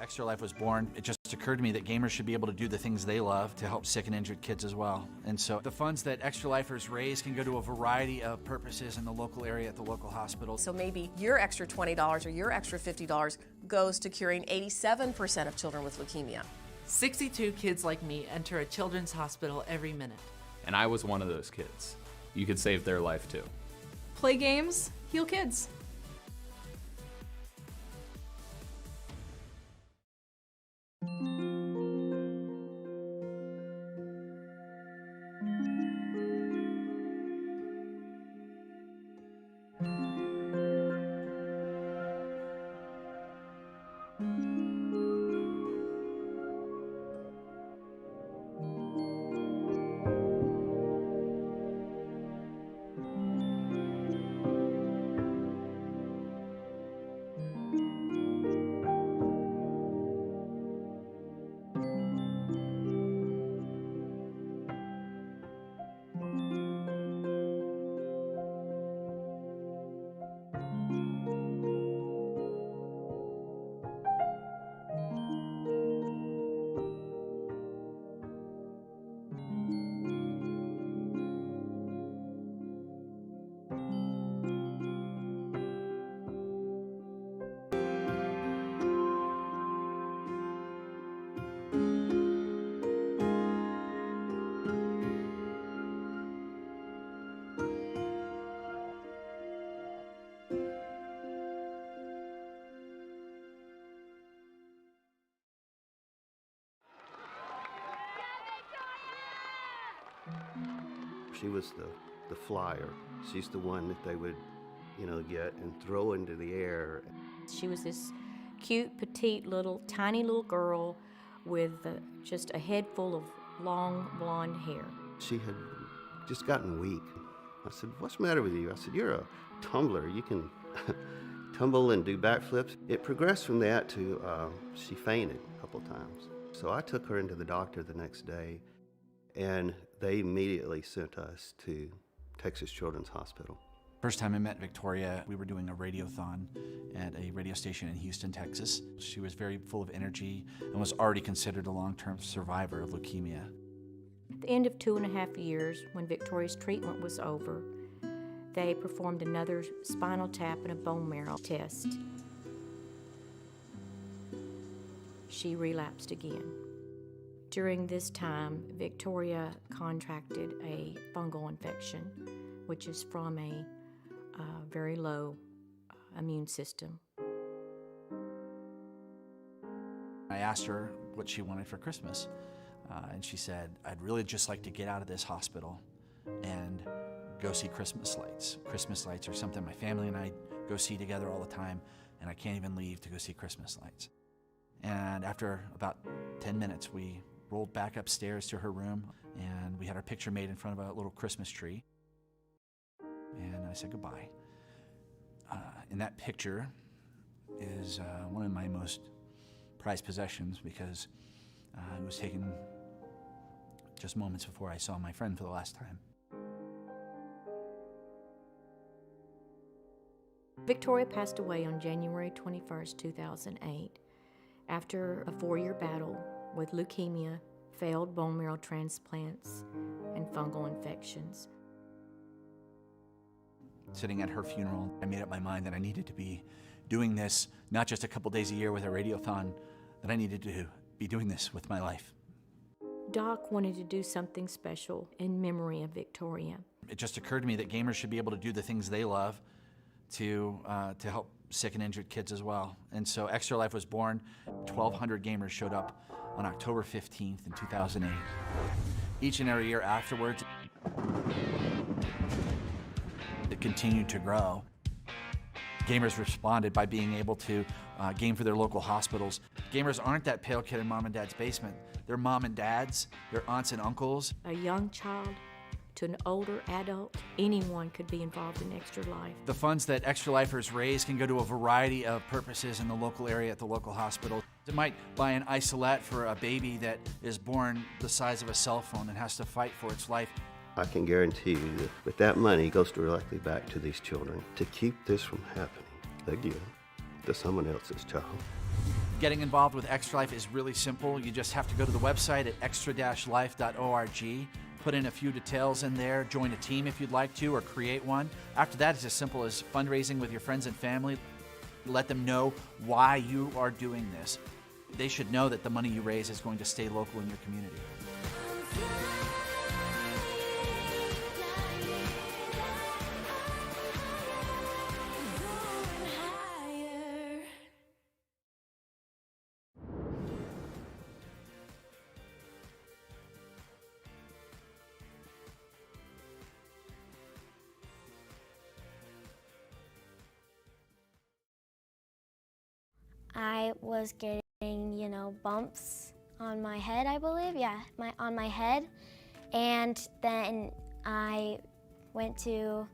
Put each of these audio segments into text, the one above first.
Extra Life was born, it just occurred to me that gamers should be able to do the things they love to help sick and injured kids as well. And so the funds that Extra Lifers raise can go to a variety of purposes in the local area at the local hospital. So maybe your extra $20 or your extra $50 goes to curing 87% of children with leukemia. 62 kids like me enter a children's hospital every minute. And I was one of those kids. You could save their life too. Play games, heal kids. She was the flyer. She's the one that they would, get and throw into the air. She was this cute, petite, tiny little girl with just a head full of long blonde hair. She had just gotten weak. I said, "What's the matter with you?" I said, "You're a tumbler. You can tumble and do backflips." It progressed from that to she fainted a couple times. So I took her into the doctor the next day, and they immediately sent us to Texas Children's Hospital. First time I met Victoria, we were doing a radiothon at a radio station in Houston, Texas. She was very full of energy and was already considered a long-term survivor of leukemia. At the end of 2.5 years, when Victoria's treatment was over, they performed another spinal tap and a bone marrow test. She relapsed again. During this time, Victoria contracted a fungal infection, which is from a very low immune system. I asked her what she wanted for Christmas, and she said, "I'd really just like to get out of this hospital and go see Christmas lights. Christmas lights are something my family and I go see together all the time, and I can't even leave to go see Christmas lights." And after about 10 minutes, we rolled back upstairs to her room, and we had our picture made in front of a little Christmas tree. And I said goodbye. In that picture is one of my most prized possessions, because it was taken just moments before I saw my friend for the last time. Victoria passed away on January 21st, 2008, after a 4-year battle with leukemia, failed bone marrow transplants, and fungal infections. Sitting at her funeral, I made up my mind that I needed to be doing this not just a couple days a year with a radiothon, that I needed to be doing this with my life. Doc wanted to do something special in memory of Victoria. It just occurred to me that gamers should be able to do the things they love to help sick and injured kids as well. And so Extra Life was born. 1,200 gamers showed up on October 15th in 2008. Each and every year afterwards, it continued to grow. Gamers responded by being able to game for their local hospitals. Gamers aren't that pale kid in mom and dad's basement. They're mom and dads, they're aunts and uncles. A young child to an older adult, anyone could be involved in Extra Life. The funds that Extra Lifers raise can go to a variety of purposes in the local area at the local hospital. It might buy an isolette for a baby that is born the size of a cell phone and has to fight for its life. I can guarantee you that with that money, it goes directly back to these children to keep this from happening again to someone else's child. Getting involved with Extra Life is really simple. You just have to go to the website at extra-life.org, put in a few details in there, join a team if you'd like to, or create one. After that, it's as simple as fundraising with your friends and family. Let them know why you are doing this. They should know that the money you raise is going to stay local in your community. I was getting, bumps on my head, I believe. Yeah, on my head. And then I went to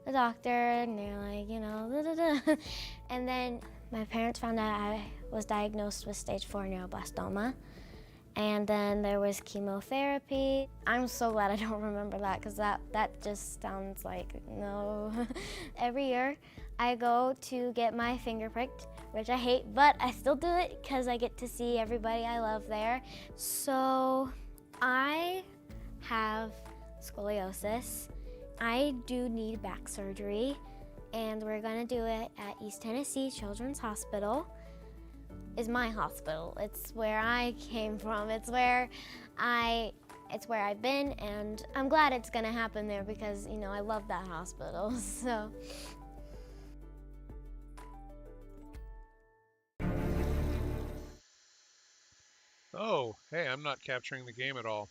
the doctor and they're like, And then my parents found out I was diagnosed with stage 4 neuroblastoma. And then there was chemotherapy. I'm so glad I don't remember that because that just sounds like no. Every year I go to get my finger pricked, which I hate, but I still do it because I get to see everybody I love there. So I have scoliosis. I do need back surgery, and we're gonna do it at East Tennessee Children's Hospital. Is my hospital. It's where I came from. It's where I've been, and I'm glad it's gonna happen there because I love that hospital. So. Oh, hey, I'm not capturing the game at all.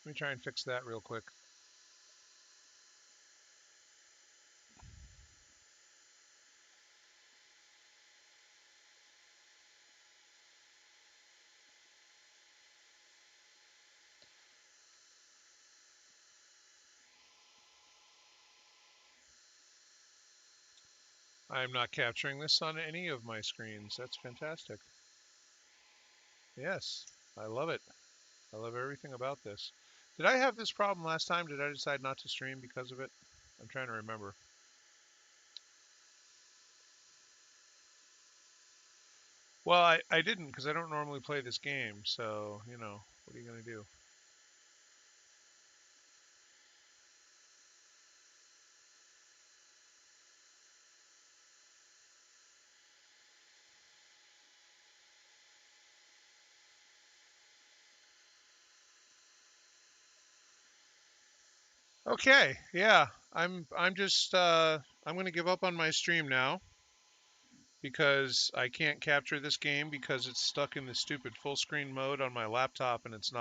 Let me try and fix that real quick. I'm not capturing this on any of my screens. That's fantastic. Yes, I love it. I love everything about this. Did I have this problem last time? Did I decide not to stream because of it? I'm trying to remember. Well, I didn't because I don't normally play this game. So, what are you going to do? Okay, yeah. I'm just I'm going to give up on my stream now because I can't capture this game because it's stuck in the stupid full screen mode on my laptop and it's not